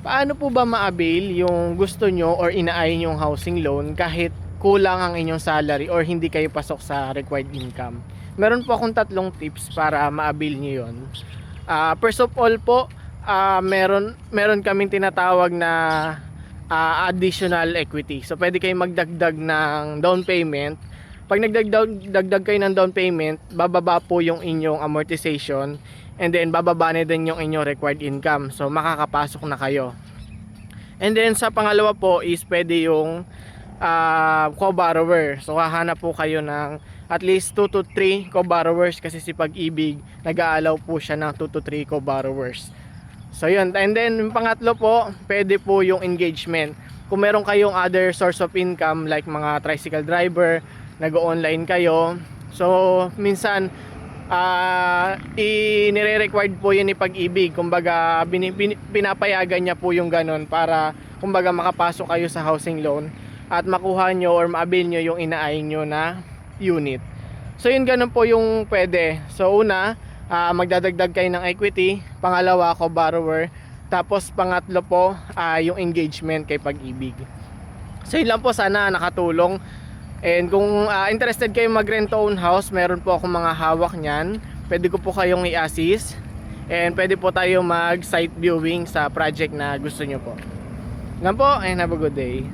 Paano po ba ma-avail yung gusto nyo or inaayon yung housing loan kahit kulang ang inyong salary or hindi kayo pasok sa required income? Meron po akong tatlong tips para ma-avail nyo yun. First of all po, meron kaming tinatawag na additional equity. So pwede kayong magdagdag ng down payment. Pag nagdagdag kayo ng down payment, bababa po yung inyong amortization, and then bababa na din yung inyong required income. So makakapasok na kayo. And then sa pangalawa po is pwede yung co-borrower. So hahanap po kayo ng at least 2 to 3 co-borrowers, kasi si Pag-ibig nag-aalaw po siya ng 2 to 3 co-borrowers. So yun. And then yung pangatlo po, pwede po yung engagement. Kung meron kayong other source of income like mga tricycle driver, nag-online kayo, so minsan inire-required po yun ni Pag-ibig. Kumbaga pinapayagan niya po yung ganun para kumbaga makapasok kayo sa housing loan at makuha nyo or ma-avail nyo yung inaayong nyo na unit. So yun, ganun po yung pwede. So una, magdadagdag kayo ng equity. Pangalawa, co-borrower. Tapos pangatlo po, yung engagement kay Pag-ibig. So yun lang po, sana nakatulong. And kung interested kayo mag-rent to own house, meron po akong mga hawak niyan. Pwede ko po kayong i-assist. And pwede po tayo mag-site viewing sa project na gusto nyo po. Yan po, and have a good day.